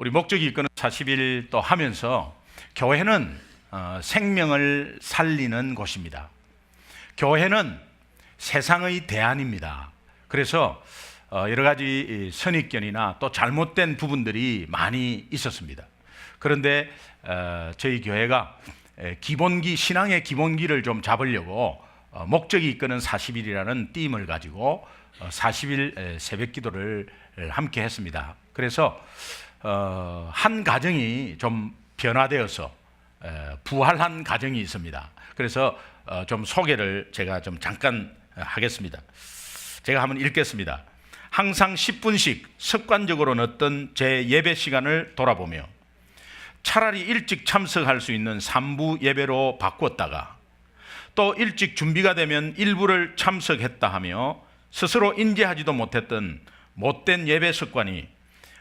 우리 목적이 이끄는 40일 또 하면서 교회는 생명을 살리는 곳입니다. 교회는 세상의 대안입니다. 그래서 여러 가지 선입견이나 또 잘못된 부분들이 많이 있었습니다. 그런데 저희 교회가 신앙의 기본기를 좀 잡으려고 목적이 이끄는 40일이라는 띠임을 가지고 40일 새벽 기도를 함께 했습니다. 그래서 한 가정이 좀 변화되어서 부활한 가정이 있습니다. 그래서 좀 소개를 제가 좀 잠깐 하겠습니다. 제가 한번 읽겠습니다. 항상 10분씩 습관적으로 넣었던 제 예배 시간을 돌아보며 차라리 일찍 참석할 수 있는 3부 예배로 바꿨다가 또 일찍 준비가 되면 일부를 참석했다 하며 스스로 인지하지도 못했던 못된 예배 습관이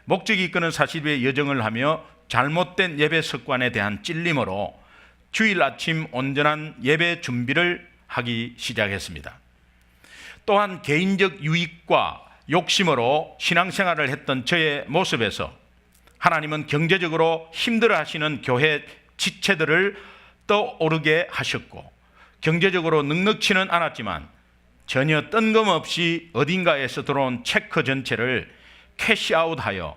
목적이 이끄는 40일의 여정을 하며 잘못된 예배 습관에 대한 찔림으로 주일 아침 온전한 예배 준비를 하기 시작했습니다. 또한 개인적 유익과 욕심으로 신앙생활을 했던 저의 모습에서 하나님은 경제적으로 힘들어 하시는 교회 지체들을 떠오르게 하셨고 경제적으로 넉넉치는 않았지만 전혀 뜬금없이 어딘가에서 들어온 체크 전체를 캐시아웃하여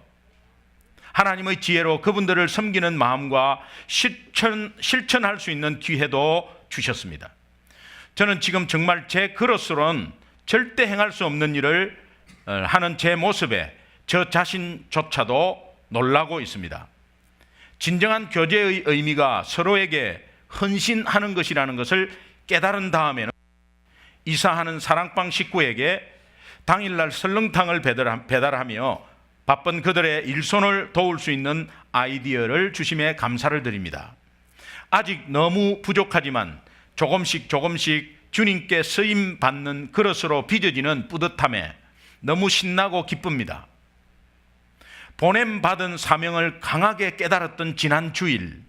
하나님의 지혜로 그분들을 섬기는 마음과 실천할 수 있는 기회도 주셨습니다. 저는 지금 정말 제 그릇으로는 절대 행할 수 없는 일을 하는 제 모습에 저 자신조차도 놀라고 있습니다. 진정한 교제의 의미가 서로에게 헌신하는 것이라는 것을 깨달은 다음에는 이사하는 사랑방 식구에게 당일날 설렁탕을 배달하며 바쁜 그들의 일손을 도울 수 있는 아이디어를 주심에 감사를 드립니다. 아직 너무 부족하지만 조금씩 주님께 쓰임받는 그릇으로 빚어지는 뿌듯함에 너무 신나고 기쁩니다. 보냄받은 사명을 강하게 깨달았던 지난 주일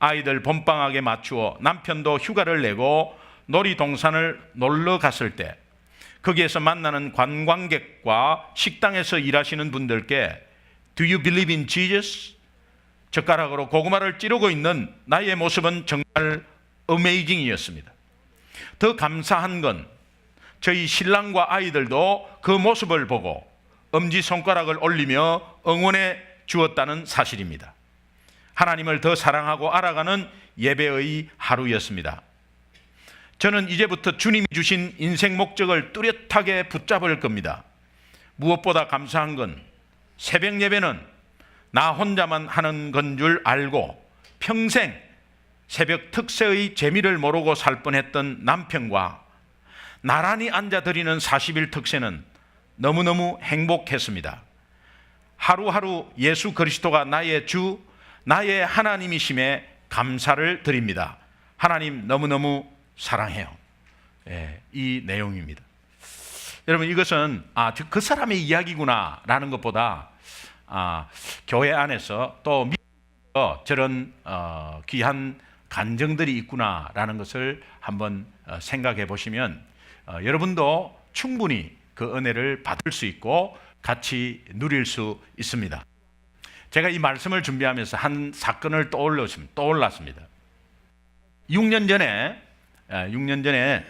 아이들 봄방학에 맞추어 남편도 휴가를 내고 놀이동산을 놀러 갔을 때 거기에서 만나는 관광객과 식당에서 일하시는 분들께 Do you believe in Jesus? 젓가락으로 고구마를 찌르고 있는 나의 모습은 정말 어메이징이었습니다. 더 감사한 건 저희 신랑과 아이들도 그 모습을 보고 엄지손가락을 올리며 응원해 주었다는 사실입니다. 하나님을 더 사랑하고 알아가는 예배의 하루였습니다. 저는 이제부터 주님이 주신 인생 목적을 뚜렷하게 붙잡을 겁니다. 무엇보다 감사한 건 새벽 예배는 나 혼자만 하는 건 줄 알고 평생 새벽 특세의 재미를 모르고 살 뻔했던 남편과 나란히 앉아 드리는 40일 특세는 너무너무 행복했습니다. 하루하루 예수 그리스도가 나의 주, 나의 하나님이심에 감사를 드립니다. 하나님 너무너무 사랑해요. 이 내용입니다. 여러분 이것은 그 사람의 이야기구나 라는 것보다 교회 안에서 또 저런 귀한 간증들이 있구나 라는 것을 한번 생각해 보시면 여러분도 충분히 그 은혜를 받을 수 있고 같이 누릴 수 있습니다. 제가 이 말씀을 준비하면서 한 사건을 떠올랐습니다. 6년 전에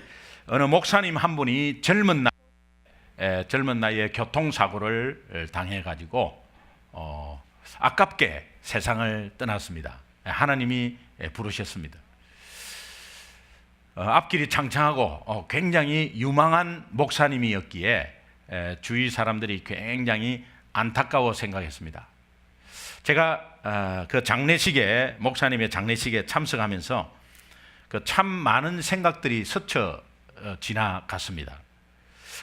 어느 목사님 한 분이 젊은 나이에 교통사고를 당해가지고 아깝게 세상을 떠났습니다. 하나님이 부르셨습니다. 앞길이 창창하고 굉장히 유망한 목사님이었기에 주위 사람들이 굉장히 안타까워 생각했습니다. 제가 그 목사님의 장례식에 참석하면서 참 많은 생각들이 스쳐 지나갔습니다.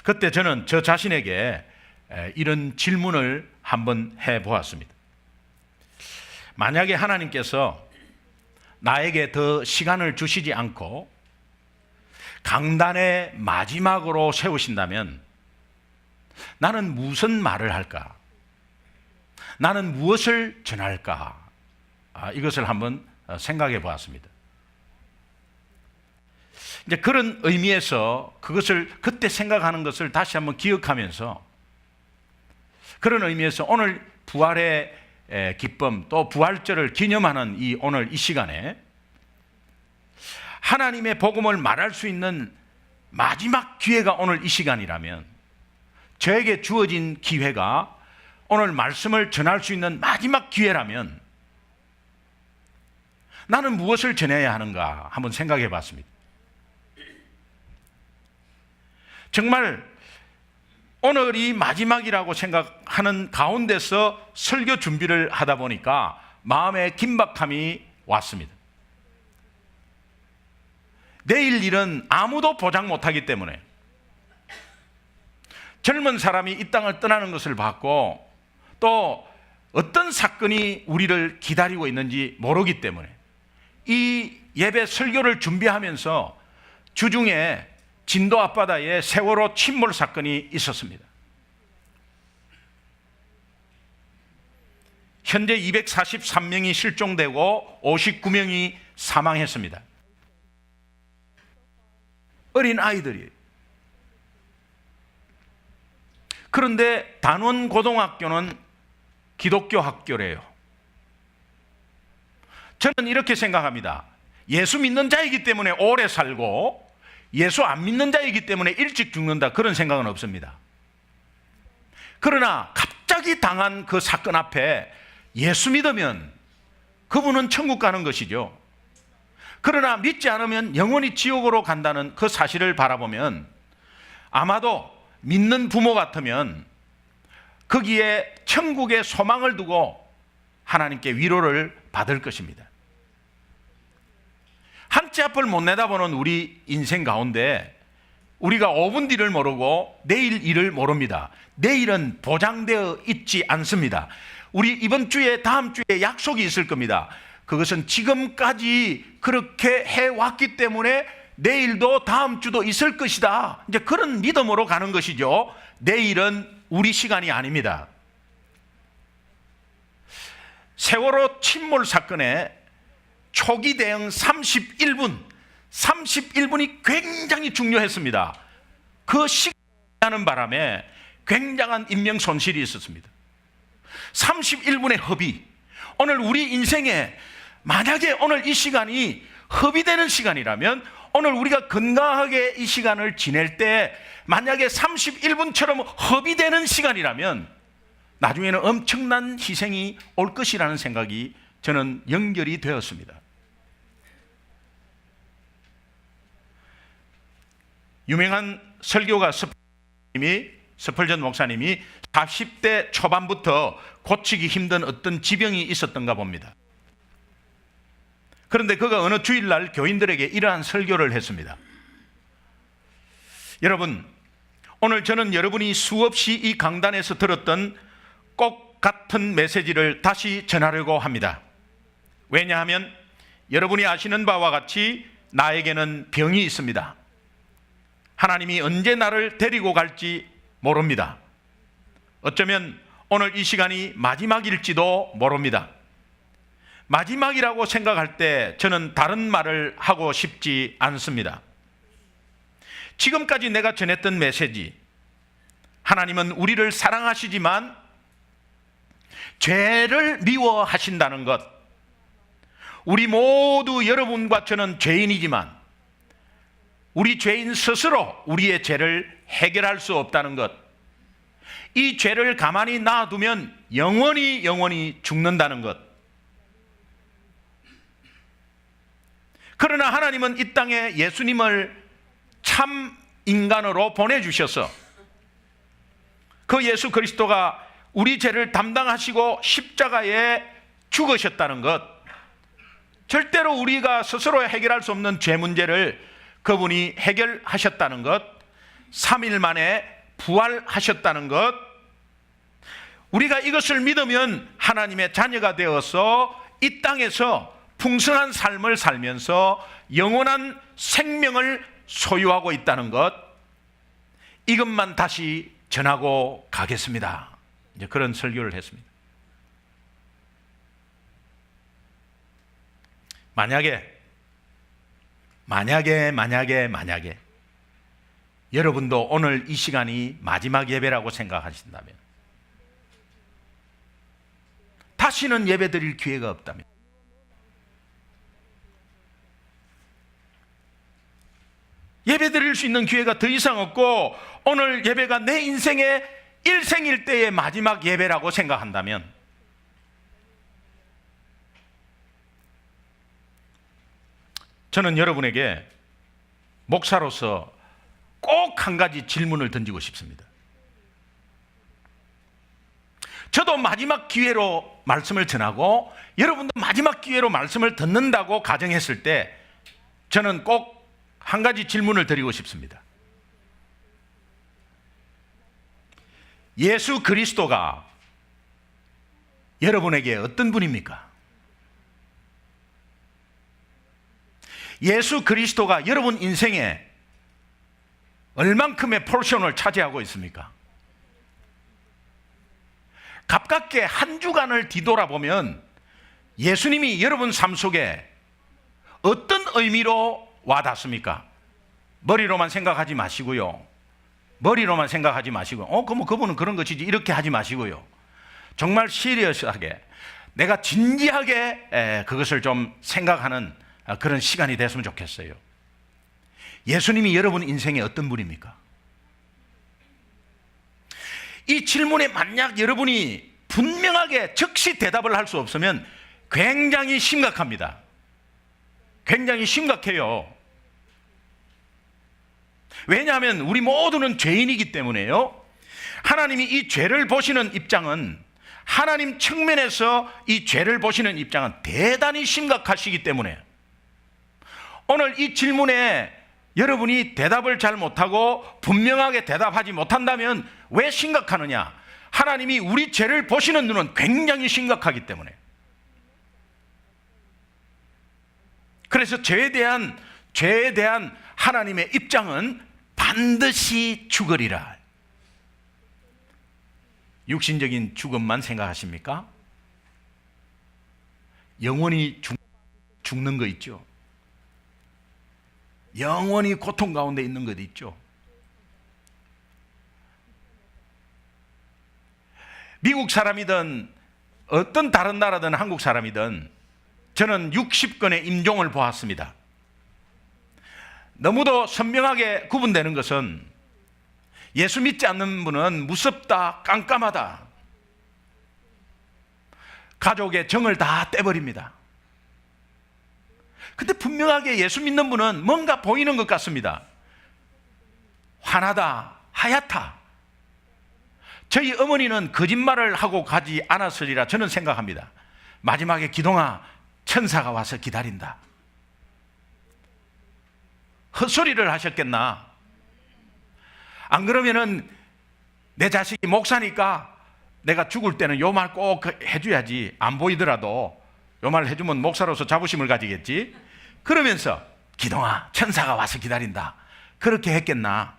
그때 저는 저 자신에게 이런 질문을 한번 해보았습니다. 만약에 하나님께서 나에게 더 시간을 주시지 않고 강단의 마지막으로 세우신다면 나는 무슨 말을 할까? 나는 무엇을 전할까? 이것을 한번 생각해 보았습니다. 이제 그런 의미에서 그것을 그때 생각하는 것을 다시 한번 기억하면서 그런 의미에서 오늘 부활의 기쁨 또 부활절을 기념하는 오늘 이 시간에 하나님의 복음을 말할 수 있는 마지막 기회가 오늘 이 시간이라면, 저에게 주어진 기회가 오늘 말씀을 전할 수 있는 마지막 기회라면 나는 무엇을 전해야 하는가 한번 생각해 봤습니다. 정말 오늘이 마지막이라고 생각하는 가운데서 설교 준비를 하다 보니까 마음에 긴박함이 왔습니다. 내일 일은 아무도 보장 못하기 때문에, 젊은 사람이 이 땅을 떠나는 것을 봤고 또 어떤 사건이 우리를 기다리고 있는지 모르기 때문에 이 예배 설교를 준비하면서 주중에 진도 앞바다에 세월호 침몰 사건이 있었습니다. 현재 243명이 실종되고 59명이 사망했습니다. 어린 아이들이에요. 그런데 단원고등학교는 기독교 학교래요. 저는 이렇게 생각합니다. 예수 믿는 자이기 때문에 오래 살고 예수 안 믿는 자이기 때문에 일찍 죽는다, 그런 생각은 없습니다. 그러나 갑자기 당한 그 사건 앞에 예수 믿으면 그분은 천국 가는 것이죠. 그러나 믿지 않으면 영원히 지옥으로 간다는 그 사실을 바라보면 아마도 믿는 부모 같으면 거기에 천국의 소망을 두고 하나님께 위로를 받을 것입니다. 한 치 앞을 못 내다보는 우리 인생 가운데 우리가 5분 뒤를 모르고 내일 일을 모릅니다. 내일은 보장되어 있지 않습니다. 우리 이번 주에 다음 주에 약속이 있을 겁니다. 그것은 지금까지 그렇게 해왔기 때문에 내일도 다음 주도 있을 것이다, 이제 그런 믿음으로 가는 것이죠. 내일은 우리 시간이 아닙니다. 세월호 침몰 사건에 초기 대응 31분이 굉장히 중요했습니다. 그 시간하는 바람에 굉장한 인명 손실이 있었습니다. 31분의 허비. 오늘 우리 인생에 만약에 오늘 이 시간이 허비되는 시간이라면, 오늘 우리가 건강하게 이 시간을 지낼 때 만약에 31분처럼 허비되는 시간이라면 나중에는 엄청난 희생이 올 것이라는 생각이 저는 연결이 되었습니다. 유명한 설교가 스펄전 목사님이 40대 초반부터 고치기 힘든 어떤 지병이 있었던가 봅니다. 그런데 그가 어느 주일날 교인들에게 이러한 설교를 했습니다. 여러분, 오늘 저는 여러분이 수없이 이 강단에서 들었던 꼭 같은 메시지를 다시 전하려고 합니다. 왜냐하면 여러분이 아시는 바와 같이 나에게는 병이 있습니다. 하나님이 언제 나를 데리고 갈지 모릅니다. 어쩌면 오늘 이 시간이 마지막일지도 모릅니다. 마지막이라고 생각할 때 저는 다른 말을 하고 싶지 않습니다. 지금까지 내가 전했던 메시지, 하나님은 우리를 사랑하시지만 죄를 미워하신다는 것, 우리 모두, 여러분과 저는 죄인이지만 우리 죄인 스스로 우리의 죄를 해결할 수 없다는 것, 이 죄를 가만히 놔두면 영원히 죽는다는 것. 그러나 하나님은 이 땅에 예수님을 참 인간으로 보내주셔서 그 예수 그리스도가 우리 죄를 담당하시고 십자가에 죽으셨다는 것, 절대로 우리가 스스로 해결할 수 없는 죄 문제를 그분이 해결하셨다는 것, 3일 만에 부활하셨다는 것, 우리가 이것을 믿으면 하나님의 자녀가 되어서 이 땅에서 풍성한 삶을 살면서 영원한 생명을 소유하고 있다는 것, 이것만 다시 전하고 가겠습니다. 이제 그런 설교를 했습니다. 만약에 여러분도 오늘 이 시간이 마지막 예배라고 생각하신다면 다시는 예배 드릴 기회가 없답니다. 예배 드릴 수 있는 기회가 더 이상 없고 오늘 예배가 내 인생의 일생일대의 마지막 예배라고 생각한다면 저는 여러분에게 목사로서 꼭 한 가지 질문을 던지고 싶습니다. 저도 마지막 기회로 말씀을 전하고 여러분도 마지막 기회로 말씀을 듣는다고 가정했을 때 저는 꼭 한 가지 질문을 드리고 싶습니다. 예수 그리스도가 여러분에게 어떤 분입니까? 예수 그리스도가 여러분 인생에 얼만큼의 포션을 차지하고 있습니까? 가깝게 한 주간을 뒤돌아보면 예수님이 여러분 삶 속에 어떤 의미로 와닿습니까? 머리로만 생각하지 마시고요. 머리로만 생각하지 마시고 그럼 그분은 그런 것이지 이렇게 하지 마시고요. 정말 시리어스하게 내가 진지하게 그것을 좀 생각하는 그런 시간이 됐으면 좋겠어요. 예수님이 여러분 인생에 어떤 분입니까? 이 질문에 만약 여러분이 분명하게 즉시 대답을 할 수 없으면 굉장히 심각합니다. 굉장히 심각해요. 왜냐하면 우리 모두는 죄인이기 때문에요. 하나님이 이 죄를 보시는 입장은 하나님 측면에서 이 죄를 보시는 입장은 대단히 심각하시기 때문에 오늘 이 질문에 여러분이 대답을 잘 못하고 분명하게 대답하지 못한다면 왜 심각하느냐? 하나님이 우리 죄를 보시는 눈은 굉장히 심각하기 때문에. 그래서 죄에 대한 하나님의 입장은 반드시 죽으리라. 육신적인 죽음만 생각하십니까? 영원히 죽는 거 있죠. 영원히 고통 가운데 있는 것 있죠. 미국 사람이든 어떤 다른 나라든 한국 사람이든 저는 60건의 임종을 보았습니다. 너무도 선명하게 구분되는 것은 예수 믿지 않는 분은 무섭다, 깜깜하다. 가족의 정을 다 떼버립니다. 근데 분명하게 예수 믿는 분은 뭔가 보이는 것 같습니다. 환하다, 하얗다. 저희 어머니는 거짓말을 하고 가지 않았으리라 저는 생각합니다. 마지막에 기동아, 천사가 와서 기다린다. 헛소리를 하셨겠나? 안 그러면은 내 자식이 목사니까 내가 죽을 때는 요 말 꼭 해줘야지. 안 보이더라도 요 말 해주면 목사로서 자부심을 가지겠지. 그러면서 기동아, 천사가 와서 기다린다. 그렇게 했겠나?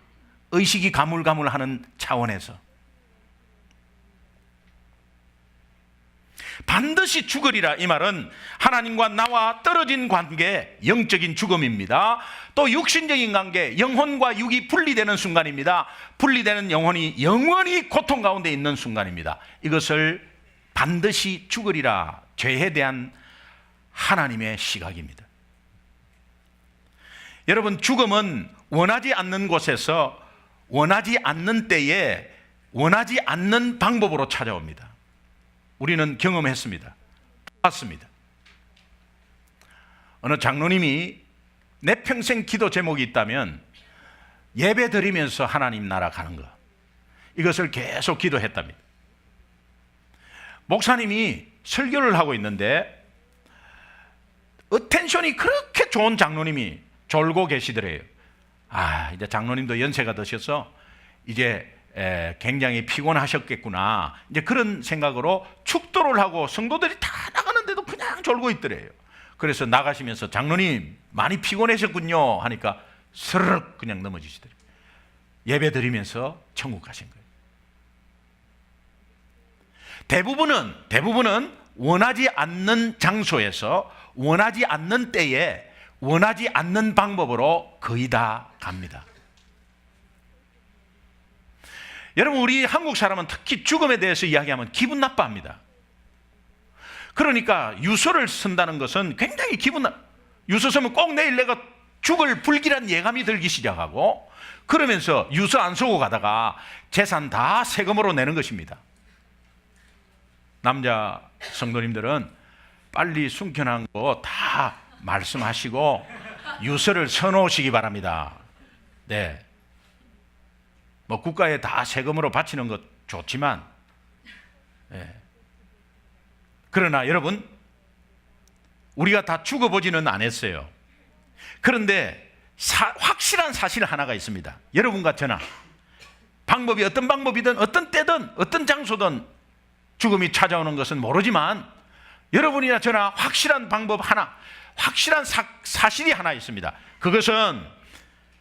의식이 가물가물하는 차원에서. 반드시 죽으리라 이 말은 하나님과 나와 떨어진 관계, 영적인 죽음입니다. 또 육신적인 관계, 영혼과 육이 분리되는 순간입니다. 분리되는 영혼이 영원히 고통 가운데 있는 순간입니다. 이것을 반드시 죽으리라, 죄에 대한 하나님의 시각입니다. 여러분, 죽음은 원하지 않는 곳에서 원하지 않는 때에 원하지 않는 방법으로 찾아옵니다. 우리는 경험했습니다. 봤습니다. 어느 장로님이 내 평생 기도 제목이 있다면 예배 드리면서 하나님 나라 가는 것, 이것을 계속 기도했답니다. 목사님이 설교를 하고 있는데 어텐션이 그렇게 좋은 장로님이 졸고 계시더래요. 이제 장로님도 연세가 드셔서 이제 굉장히 피곤하셨겠구나, 이제 그런 생각으로 축도를 하고 성도들이 다 나가는데도 그냥 졸고 있더래요. 그래서 나가시면서 장로님 많이 피곤하셨군요 하니까 스르륵 그냥 넘어지시더래요. 예배 드리면서 천국 가신 거예요. 대부분은 원하지 않는 장소에서 원하지 않는 때에 원하지 않는 방법으로 거의 다 갑니다. 여러분, 우리 한국 사람은 특히 죽음에 대해서 이야기하면 기분 나빠합니다. 그러니까 유서를 쓴다는 것은 굉장히 유서 쓰면 꼭 내일 내가 죽을 불길한 예감이 들기 시작하고, 그러면서 유서 안 쓰고 가다가 재산 다 세금으로 내는 것입니다. 남자 성도님들은 빨리 숨겨놓은 거 다 말씀하시고 유서를 써놓으시기 바랍니다. 네. 뭐 국가에 다 세금으로 바치는 것 좋지만, 네. 그러나 여러분, 우리가 다 죽어보지는 않았어요. 그런데 확실한 사실 하나가 있습니다. 여러분과 저나 방법이 어떤 방법이든 어떤 때든 어떤 장소든 죽음이 찾아오는 것은 모르지만, 여러분이나 저나 확실한 방법 하나, 확실한 사실이 하나 있습니다. 그것은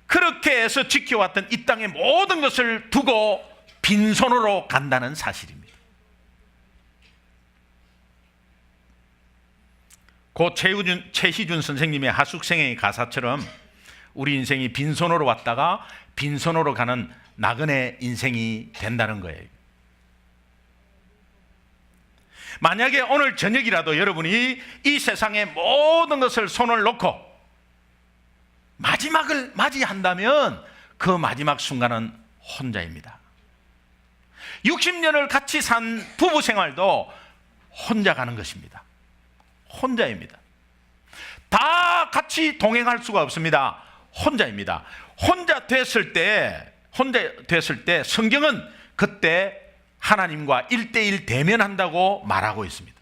그렇게 해서 지켜왔던 이 땅의 모든 것을 두고 빈손으로 간다는 사실입니다. 고 최희준 선생님의 하숙생의 가사처럼 우리 인생이 빈손으로 왔다가 빈손으로 가는 나그네 인생이 된다는 거예요. 만약에 오늘 저녁이라도 여러분이 이 세상의 모든 것을 손을 놓고 마지막을 맞이한다면 그 마지막 순간은 혼자입니다. 60년을 같이 산 부부 생활도 혼자 가는 것입니다. 혼자입니다. 다 같이 동행할 수가 없습니다. 혼자입니다. 혼자 됐을 때 성경은 그때 하나님과 1대1 대면한다고 말하고 있습니다.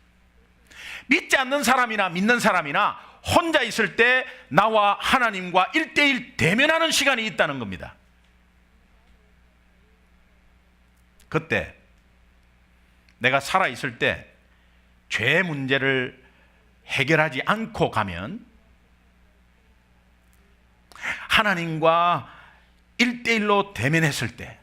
믿지 않는 사람이나 믿는 사람이나 혼자 있을 때 나와 하나님과 1대1 대면하는 시간이 있다는 겁니다. 그때 내가 살아있을 때 죄 문제를 해결하지 않고 가면 하나님과 1대1로 대면했을 때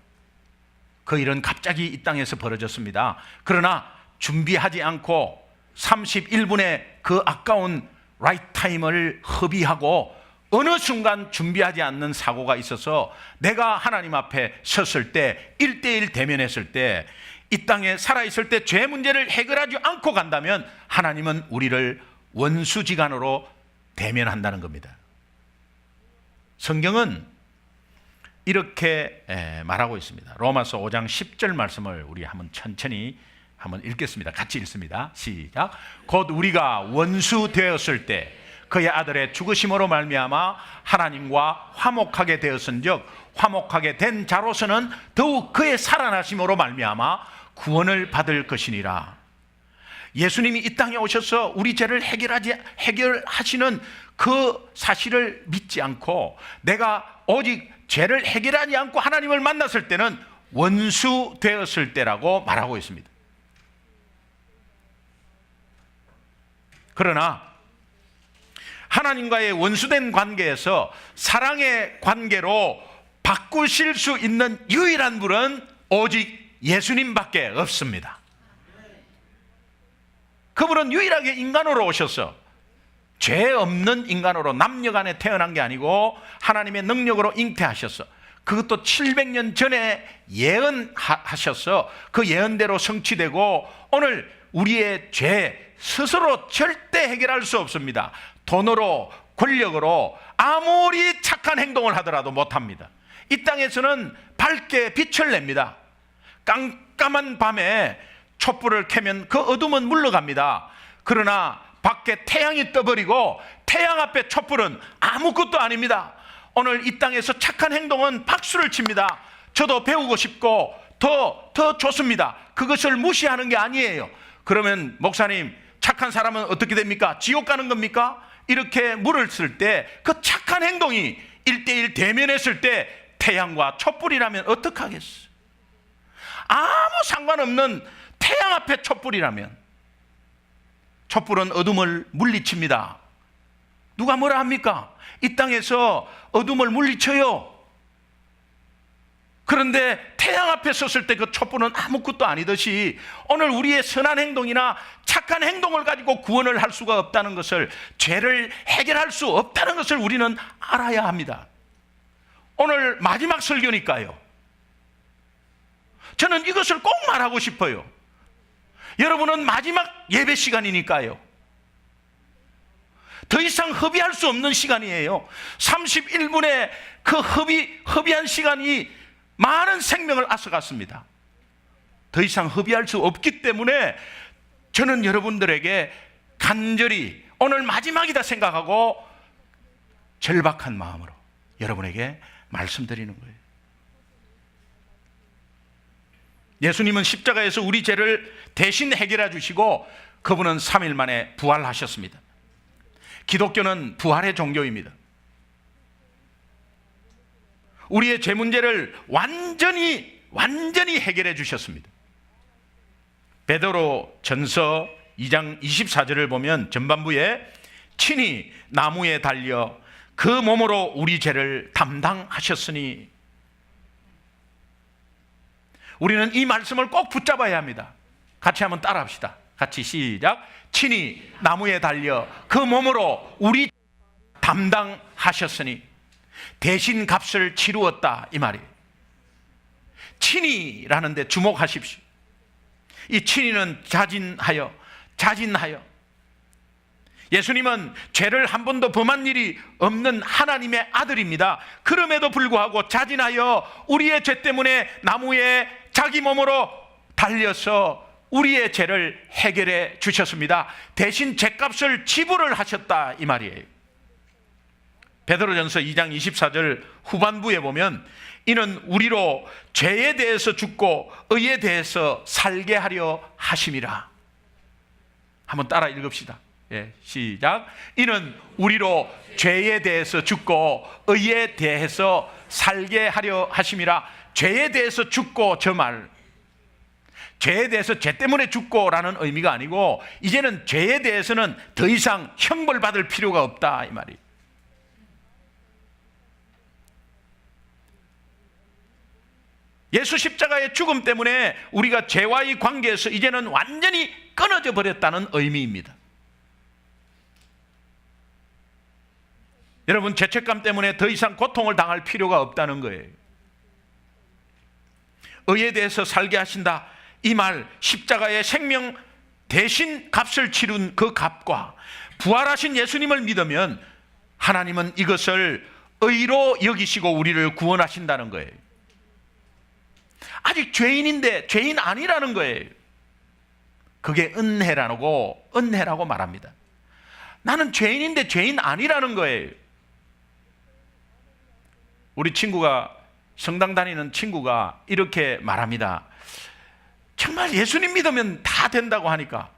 그 일은 갑자기 이 땅에서 벌어졌습니다. 그러나 준비하지 않고 31분의 그 아까운 라이트 타임을 허비하고 어느 순간 준비하지 않는 사고가 있어서 내가 하나님 앞에 섰을 때 1대1 대면했을 때 이 땅에 살아있을 때 죄 문제를 해결하지 않고 간다면 하나님은 우리를 원수지간으로 대면한다는 겁니다. 성경은 이렇게 말하고 있습니다. 로마서 5장 10절 말씀을 우리 한번 천천히 한번 읽겠습니다. 같이 읽습니다. 시작. 곧 우리가 원수 되었을 때 그의 아들의 죽으심으로 말미암아 하나님과 화목하게 되었은즉 화목하게 된 자로서는 더욱 그의 살아나심으로 말미암아 구원을 받을 것이니라. 예수님이 이 땅에 오셔서 우리 죄를 해결하시는 그 사실을 믿지 않고 내가 오직 죄를 해결하지 않고 하나님을 만났을 때는 원수 되었을 때라고 말하고 있습니다. 그러나 하나님과의 원수된 관계에서 사랑의 관계로 바꾸실 수 있는 유일한 분은 오직 예수님밖에 없습니다. 그분은 유일하게 인간으로 오셔서 죄 없는 인간으로 남녀간에 태어난 게 아니고 하나님의 능력으로 잉태하셔서 그것도 700년 전에 예언하셔서 그 예언대로 성취되고 오늘 우리의 죄 스스로 절대 해결할 수 없습니다. 돈으로 권력으로 아무리 착한 행동을 하더라도 못합니다. 이 땅에서는 밝게 빛을 냅니다. 깜깜한 밤에 촛불을 켜면 그 어둠은 물러갑니다. 그러나 밖에 태양이 떠버리고 태양 앞에 촛불은 아무것도 아닙니다. 오늘 이 땅에서 착한 행동은 박수를 칩니다. 저도 배우고 싶고 더 좋습니다. 그것을 무시하는 게 아니에요. 그러면 목사님, 착한 사람은 어떻게 됩니까? 지옥 가는 겁니까? 이렇게 물었을 때 그 착한 행동이 1대1 대면했을 때 태양과 촛불이라면 어떡하겠어? 아무 상관없는 태양 앞에 촛불이라면, 촛불은 어둠을 물리칩니다. 누가 뭐라 합니까? 이 땅에서 어둠을 물리쳐요. 그런데 태양 앞에 섰을 때 그 촛불은 아무것도 아니듯이 오늘 우리의 선한 행동이나 착한 행동을 가지고 구원을 할 수가 없다는 것을, 죄를 해결할 수 없다는 것을 우리는 알아야 합니다. 오늘 마지막 설교니까요. 저는 이것을 꼭 말하고 싶어요. 여러분은 마지막 예배 시간이니까요. 더 이상 허비할 수 없는 시간이에요. 31분의 그 허비한 시간이 많은 생명을 앗아갔습니다. 더 이상 허비할 수 없기 때문에 저는 여러분들에게 간절히 오늘 마지막이다 생각하고 절박한 마음으로 여러분에게 말씀드리는 거예요. 예수님은 십자가에서 우리 죄를 대신 해결해 주시고 그분은 3일 만에 부활하셨습니다. 기독교는 부활의 종교입니다. 우리의 죄 문제를 완전히 해결해 주셨습니다. 베드로 전서 2장 24절을 보면 전반부에 친히 나무에 달려 그 몸으로 우리 죄를 담당하셨으니, 우리는 이 말씀을 꼭 붙잡아야 합니다. 같이 한번 따라합시다. 같이 시작. 친히 나무에 달려 그 몸으로 우리 담당하셨으니 대신 값을 치루었다, 이 말이에요. 친히라는 데 주목하십시오. 이 친히는 자진하여. 예수님은 죄를 한 번도 범한 일이 없는 하나님의 아들입니다. 그럼에도 불구하고 자진하여 우리의 죄 때문에 나무에 자기 몸으로 달려서 우리의 죄를 해결해 주셨습니다. 대신 죄값을 지불을 하셨다, 이 말이에요. 베드로전서 2장 24절 후반부에 보면 이는 우리로 죄에 대해서 죽고 의에 대해서 살게 하려 하심이라. 한번 따라 읽읍시다. 예, 시작. 이는 우리로 죄에 대해서 죽고 의에 대해서 살게 하려 하심이라. 죄에 대해서 죽고, 저 말, 죄에 대해서 죄 때문에 죽고라는 의미가 아니고 이제는 죄에 대해서는 더 이상 형벌받을 필요가 없다, 이 말이에요. 예수 십자가의 죽음 때문에 우리가 죄와의 관계에서 이제는 완전히 끊어져 버렸다는 의미입니다. 여러분, 죄책감 때문에 더 이상 고통을 당할 필요가 없다는 거예요. 의에 대해서 살게 하신다, 이 말, 십자가의 생명 대신 값을 치른 그 값과 부활하신 예수님을 믿으면 하나님은 이것을 의로 여기시고 우리를 구원하신다는 거예요. 아직 죄인인데 죄인 아니라는 거예요. 그게 은혜라고 말합니다. 나는 죄인인데 죄인 아니라는 거예요. 우리 친구가, 성당 다니는 친구가 이렇게 말합니다. 정말 예수님 믿으면 다 된다고 하니까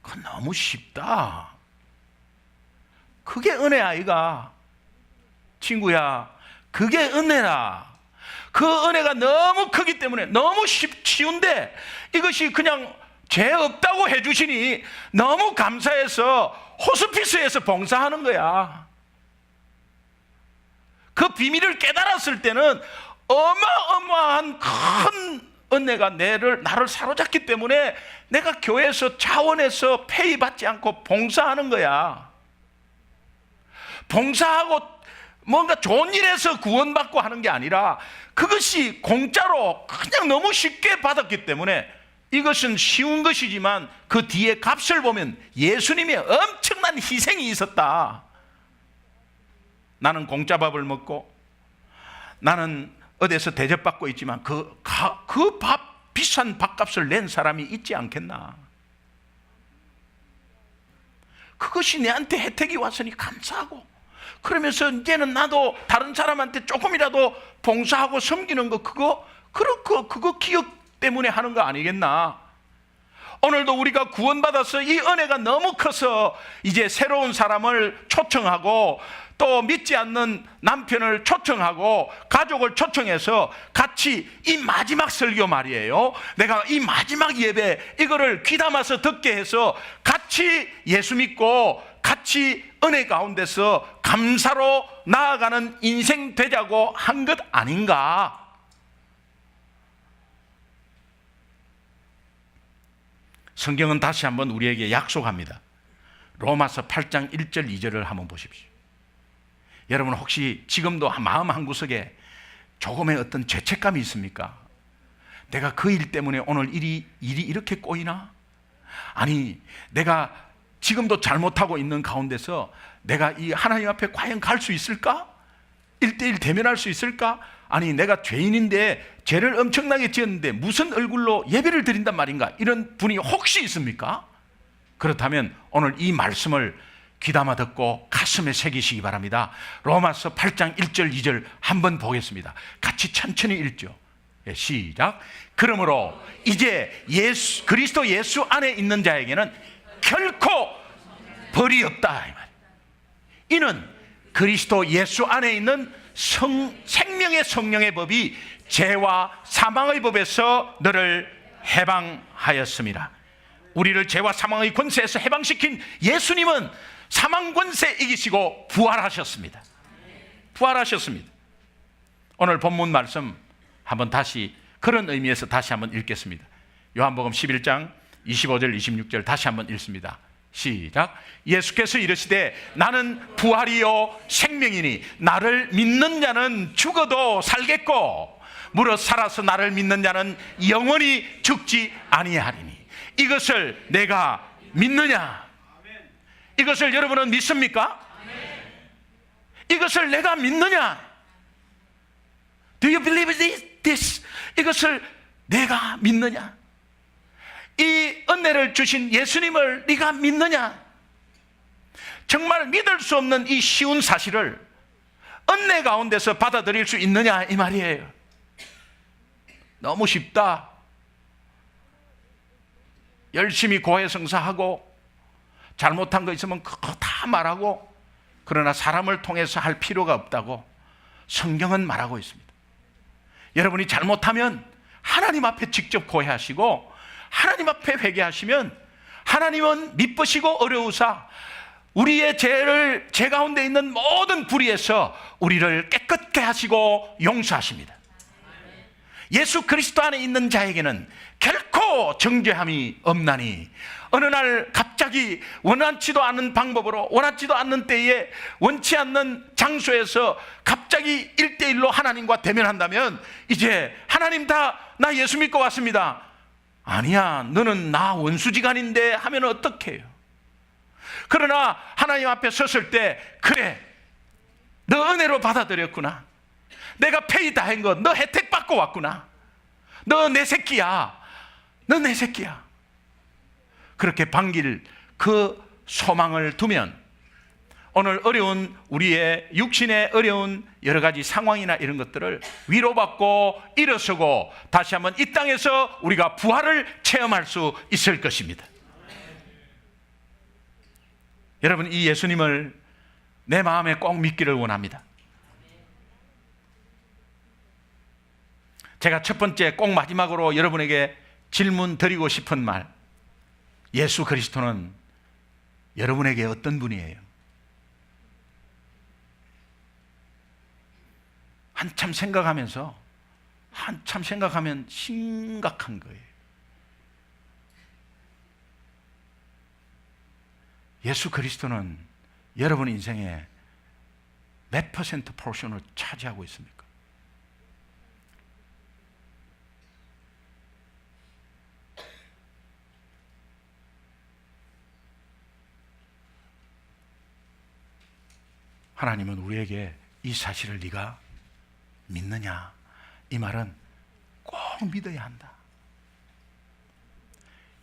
그건 너무 쉽다. 그게 은혜 아이가? 친구야, 그게 은혜라. 그 은혜가 너무 크기 때문에 너무 쉬운데 이것이 그냥 죄 없다고 해주시니 너무 감사해서 호스피스에서 봉사하는 거야. 그 비밀을 깨달았을 때는 어마어마한 큰 은혜가 나를 사로잡기 때문에 내가 교회에서 자원해서 페이 받지 않고 봉사하는 거야. 봉사하고 뭔가 좋은 일에서 구원받고 하는 게 아니라 그것이 공짜로 그냥 너무 쉽게 받았기 때문에 이것은 쉬운 것이지만 그 뒤에 값을 보면 예수님의 엄청난 희생이 있었다. 나는 공짜밥을 먹고 나는 어디서 대접받고 있지만 비싼 밥값을 낸 사람이 있지 않겠나. 그것이 내한테 혜택이 왔으니 감사하고, 그러면서 이제는 나도 다른 사람한테 조금이라도 봉사하고 섬기는 거, 그거 기억 때문에 하는 거 아니겠나. 오늘도 우리가 구원받아서 이 은혜가 너무 커서 이제 새로운 사람을 초청하고 또 믿지 않는 남편을 초청하고 가족을 초청해서 같이 이 마지막 설교 말이에요. 내가 이 마지막 예배 이거를 귀담아서 듣게 해서 같이 예수 믿고 같이 은혜 가운데서 감사로 나아가는 인생 되자고 한 것 아닌가. 성경은 다시 한번 우리에게 약속합니다. 로마서 8장 1절 2절을 한번 보십시오. 여러분 혹시 지금도 마음 한구석에 조금의 어떤 죄책감이 있습니까? 내가 그 일 때문에 오늘 일이 이렇게 꼬이나? 아니, 내가 지금도 잘못하고 있는 가운데서 내가 이 하나님 앞에 과연 갈 수 있을까? 1대1 대면할 수 있을까? 아니, 내가 죄인인데 죄를 엄청나게 지었는데 무슨 얼굴로 예배를 드린단 말인가? 이런 분이 혹시 있습니까? 그렇다면 오늘 이 말씀을 귀담아 듣고 가슴에 새기시기 바랍니다. 로마서 8장 1절 2절 한번 보겠습니다. 같이 천천히 읽죠. 시작. 그러므로 이제 그리스도 예수 안에 있는 자에게는 결코 벌이 없다. 이는 그리스도 예수 안에 있는 생명의 성령의 법이 죄와 사망의 법에서 너를 해방하였습니다. 우리를 죄와 사망의 권세에서 해방시킨 예수님은 사망 권세 이기시고 부활하셨습니다. 부활하셨습니다. 오늘 본문 말씀 한번 다시 그런 의미에서 다시 한번 읽겠습니다. 요한복음 11장 25절 26절 다시 한번 읽습니다. 시작. 예수께서 이르시되 나는 부활이요 생명이니 나를 믿는 자는 죽어도 살겠고 무릇 살아서 나를 믿는 자는 영원히 죽지 아니하리니 이것을 내가 믿느냐? 이것을 여러분은 믿습니까? 이것을 내가 믿느냐? Do you believe this? 이것을 내가 믿느냐? 이 은혜를 주신 예수님을 네가 믿느냐? 정말 믿을 수 없는 이 쉬운 사실을 은혜 가운데서 받아들일 수 있느냐 이 말이에요. 너무 쉽다. 열심히 고해성사하고 잘못한 거 있으면 그거 다 말하고, 그러나 사람을 통해서 할 필요가 없다고 성경은 말하고 있습니다. 여러분이 잘못하면 하나님 앞에 직접 고해하시고 하나님 앞에 회개하시면 하나님은 미쁘시고 어려우사 우리의 죄 가운데 있는 모든 불의에서 우리를 깨끗게 하시고 용서하십니다. 예수 그리스도 안에 있는 자에게는 결코 정죄함이 없나니 어느 날 갑자기 원하지도 않은 방법으로 원하지도 않는 때에 원치 않는 장소에서 갑자기 1대1로 하나님과 대면한다면 이제 하나님 나 예수 믿고 왔습니다. 아니야, 너는 나 원수지간인데 하면 어떡해요? 그러나 하나님 앞에 섰을 때 그래, 너 은혜로 받아들였구나. 내가 페이 다 한 거 너 혜택 받고 왔구나. 너 내 새끼야. 너 내 새끼야. 그렇게 반길 그 소망을 두면 오늘 어려운 우리의 육신의 어려운 여러 가지 상황이나 이런 것들을 위로받고 일어서고 다시 한번 이 땅에서 우리가 부활을 체험할 수 있을 것입니다. 여러분, 이 예수님을 내 마음에 꼭 믿기를 원합니다. 제가 첫 번째 꼭 마지막으로 여러분에게 질문 드리고 싶은 말, 예수 그리스도는 여러분에게 어떤 분이에요? 한참 생각하면 심각한 거예요. 예수 그리스도는 여러분 인생에 몇 퍼센트 포션을 차지하고 있습니까? 하나님은 우리에게 이 사실을 네가 믿느냐? 이 말은 꼭 믿어야 한다.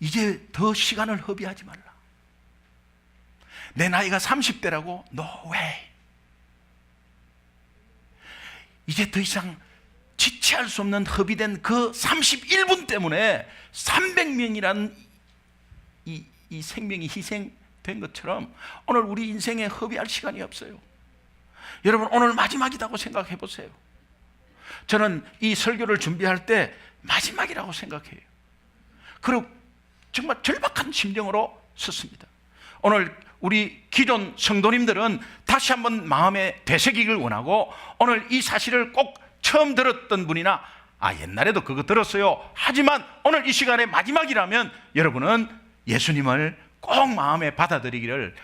이제 더 시간을 허비하지 말라. 내 나이가 30대라고? No way. 이제 더 이상 지체할 수 없는 허비된 그 31분 때문에 300명이란 이 생명이 희생된 것처럼 오늘 우리 인생에 허비할 시간이 없어요. 여러분, 오늘 마지막이라고 생각해 보세요. 저는 이 설교를 준비할 때 마지막이라고 생각해요. 그리고 정말 절박한 심정으로 섰습니다. 오늘 우리 기존 성도님들은 다시 한번 마음에 되새기길 원하고, 오늘 이 사실을 꼭 처음 들었던 분이나 옛날에도 그거 들었어요 하지만 오늘 이 시간에 마지막이라면 여러분은 예수님을 꼭 마음에 받아들이기를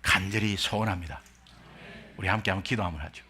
간절히 소원합니다. 우리 함께 한번 기도 한번 하죠.